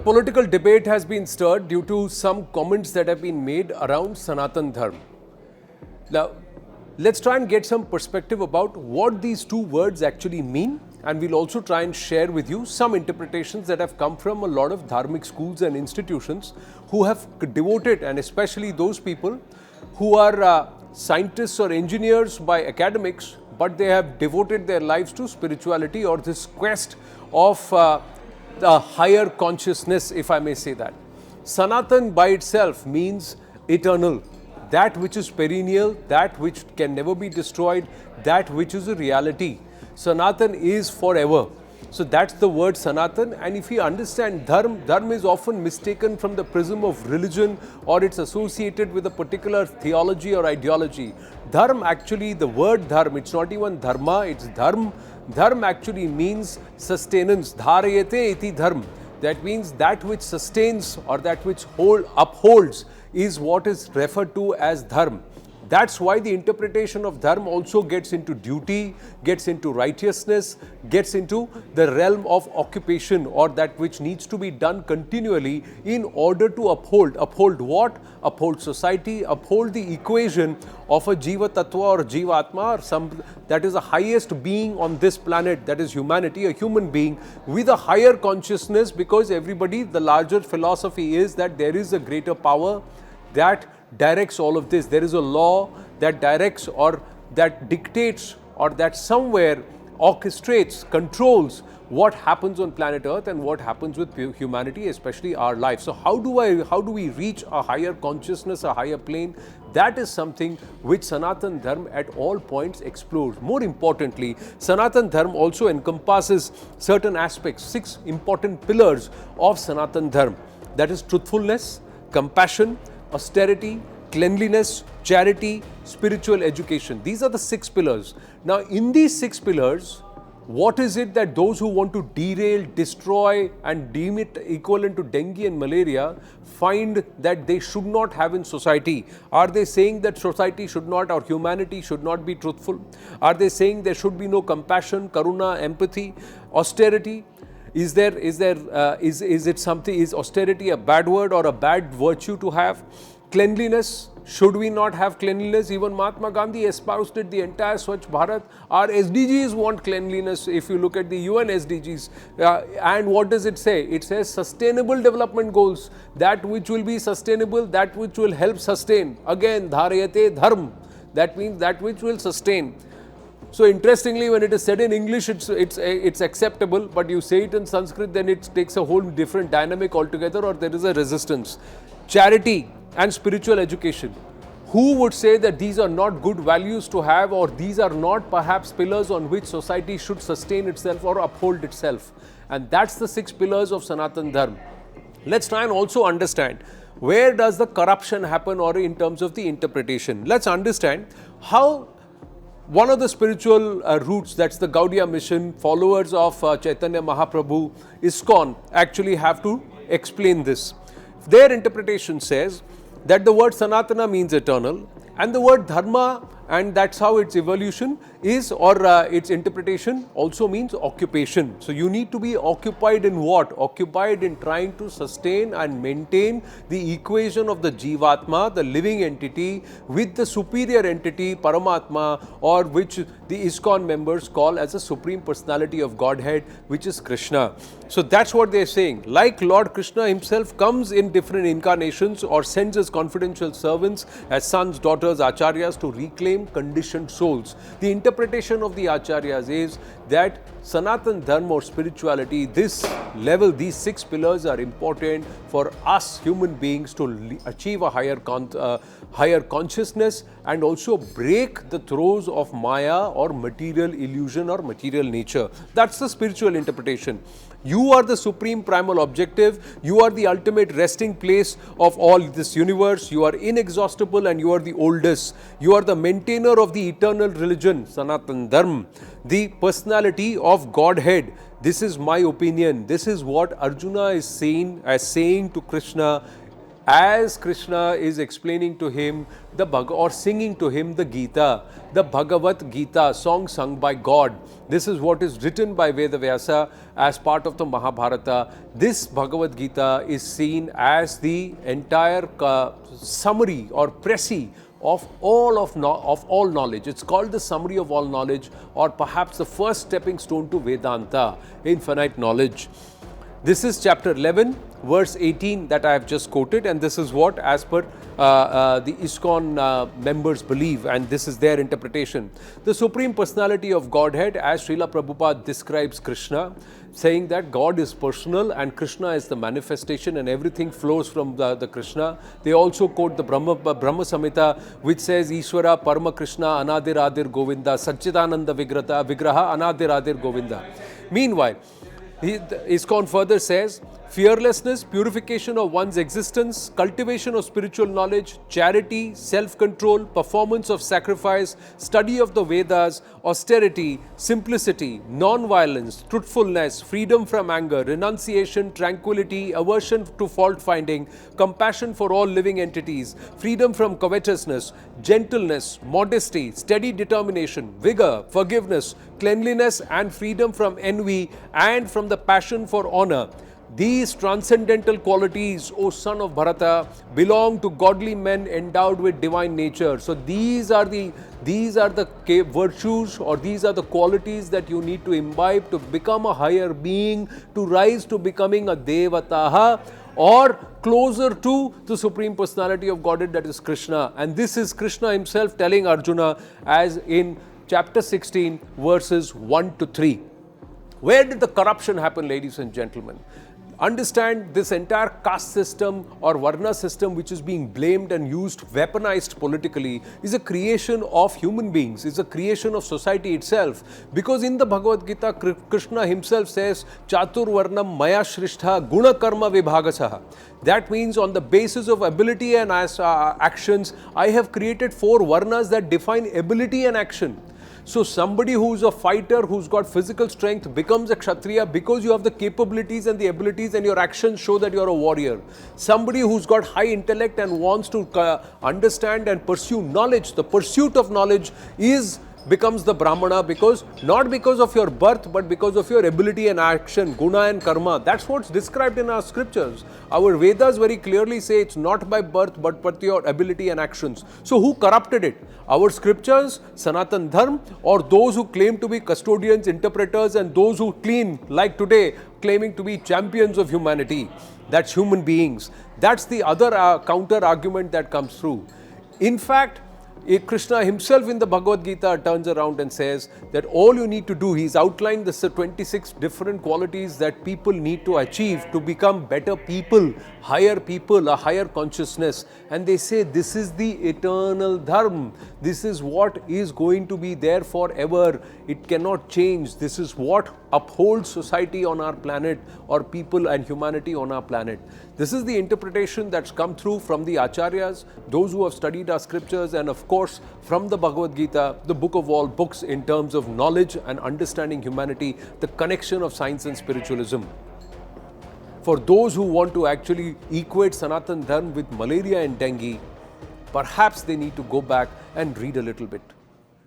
political debate has been stirred due to some comments that have been made around Sanatan Dharma. Now, let's try and get some perspective about what these two words actually mean, and we'll also try and share with you some interpretations that have come from a lot of dharmic schools and institutions who have devoted, and especially those people who are scientists or engineers by academics, but they have devoted their lives to spirituality or this quest of the higher consciousness, if I may say that. Sanatan by itself means eternal, that which is perennial, that which can never be destroyed, that which is a reality. Sanatan is forever. So that's the word Sanatan, and if you understand Dharma is often mistaken from the prism of religion, or it's associated with a particular theology or ideology. Dharma, actually the word Dharma, it's not even Dharma, it's Dharma. Dharma actually means sustenance. Dharayate iti dharma. That means that which sustains or that which upholds is what is referred to as dharma. That's why the interpretation of dharma also gets into duty, gets into righteousness, gets into the realm of occupation, or that which needs to be done continually in order to uphold. Uphold what? Uphold society, uphold the equation of a Jiva Tattva or Jiva Atma, or some that is the highest being on this planet, that is humanity, a human being with a higher consciousness, because everybody, the larger philosophy is that there is a greater power that directs all of this. There is a law that directs or that dictates or that somewhere orchestrates, controls what happens on planet Earth and what happens with humanity, especially our life. So how do we reach a higher consciousness, a higher plane? That is something which Sanatan Dharma at all points explores. More importantly, Sanatan Dharma also encompasses certain aspects, 6 important pillars of Sanatan Dharma. That is truthfulness, compassion, austerity, cleanliness, charity, spiritual education. These are the 6 pillars. Now, in these 6 pillars, what is it that those who want to derail, destroy and deem it equivalent to dengue and malaria find that they should not have in society? Are they saying that society should not, or humanity should not be truthful? Are they saying there should be no compassion, karuna, empathy, austerity? Is it something, is austerity a bad word or a bad virtue to have? Cleanliness, should we not have cleanliness? Even Mahatma Gandhi espoused it, the entire Swachh Bharat. Our SDGs want cleanliness if you look at the UN SDGs. And what does it say? It says sustainable development goals, that which will be sustainable, that which will help sustain. Again, dharayate dharma, that means that which will sustain. So interestingly, when it is said in English, it's acceptable, but you say it in Sanskrit, then it takes a whole different dynamic altogether, or there is a resistance. Charity and spiritual education. Who would say that these are not good values to have, or these are not perhaps pillars on which society should sustain itself or uphold itself? And that's the 6 pillars of Sanatan Dharma. Let's try and also understand, where does the corruption happen, or in terms of the interpretation? Let's understand how one of the spiritual roots, that's the Gaudiya mission, followers of Chaitanya Mahaprabhu, ISKCON, actually have to explain this. Their interpretation says that the word Sanatana means eternal, and the word Dharma, and that's how its evolution is, or its interpretation also means occupation. So you need to be occupied in what? Occupied in trying to sustain and maintain the equation of the Jivatma, the living entity, with the superior entity, Paramatma, or which the ISKCON members call as a Supreme Personality of Godhead, which is Krishna. So that's what they're saying. Like Lord Krishna himself comes in different incarnations or sends his confidential servants as sons, daughters, acharyas to reclaim conditioned souls. The interpretation of the acharyas is that Sanatan Dharma or spirituality, this level, these 6 pillars are important for us human beings to achieve a higher consciousness and also break the throes of Maya or material illusion or material nature. That's the spiritual interpretation. You are the supreme primal objective. You are the ultimate resting place of all this universe. You are inexhaustible and you are the oldest. You are the maintainer of the eternal religion, Sanatan Dharma, the personality of Godhead. This is my opinion. This is what Arjuna is saying to Krishna as Krishna is explaining to him or singing to him the Gita, the Bhagavad Gita, song sung by God. This is what is written by Vedavyasa as part of the Mahabharata. This Bhagavad Gita is seen as the entire summary or précis of all knowledge. It's called the summary of all knowledge, or perhaps the first stepping stone to Vedanta, infinite knowledge. This is chapter 11, verse 18 that I have just quoted, and this is what, as per the ISKCON members believe, and this is their interpretation. The Supreme Personality of Godhead, as Srila Prabhupada describes Krishna, saying that God is personal and Krishna is the manifestation and everything flows from the Krishna. They also quote the Brahma Samhita, which says Ishvara Parama Krishna Anadir Adir Govinda Satchidananda Vigraha Anadir Adir Govinda. Meanwhile, ISKCON further says, fearlessness, purification of one's existence, cultivation of spiritual knowledge, charity, self-control, performance of sacrifice, study of the Vedas, austerity, simplicity, non-violence, truthfulness, freedom from anger, renunciation, tranquility, aversion to fault-finding, compassion for all living entities, freedom from covetousness, gentleness, modesty, steady determination, vigor, forgiveness, cleanliness and freedom from envy and from the passion for honor. These transcendental qualities, O son of Bharata, belong to godly men endowed with divine nature. So these are the virtues, or these are the qualities that you need to imbibe to become a higher being, to rise to becoming a Devataha, or closer to the Supreme Personality of Godhead, that is Krishna. And this is Krishna himself telling Arjuna, as in chapter 16, verses 1 to 3. Where did the corruption happen, ladies and gentlemen? Understand, this entire caste system or Varna system, which is being blamed and used, weaponized politically, is a creation of human beings, is a creation of society itself. Because in the Bhagavad Gita, Krishna himself says, Chatur Varnam Maya Shristha Guna Karma Vibhagasaha. That means on the basis of ability and actions, I have created 4 Varnas that define ability and action. So somebody who's a fighter, who's got physical strength, becomes a Kshatriya because you have the capabilities and the abilities, and your actions show that you're a warrior. Somebody who's got high intellect and wants to understand and pursue knowledge, the pursuit of knowledge becomes the Brahmana, because not because of your birth, but because of your ability and action, guna and karma. That's what's described in our scriptures. Our Vedas very clearly say it's not by birth, but by your ability and actions. So who corrupted it? Our scriptures, Sanatan Dharma, or those who claim to be custodians, interpreters, and those who like today, claiming to be champions of humanity. That's human beings. That's the other counter argument that comes through. In fact, Krishna himself in the Bhagavad Gita turns around and says that all you need to do, he's outlined the 26 different qualities that people need to achieve to become better people, a higher consciousness. And they say this is the eternal dharma. This is what is going to be there forever. It cannot change. This is what upholds society on our planet, or people and humanity on our planet. This is the interpretation that's come through from the Acharyas, those who have studied our scriptures, and of course from the Bhagavad Gita, the book of all books in terms of knowledge and understanding humanity, the connection of science and spiritualism. For those who want to actually equate Sanatan Dharma with malaria and dengue, perhaps they need to go back and read a little bit.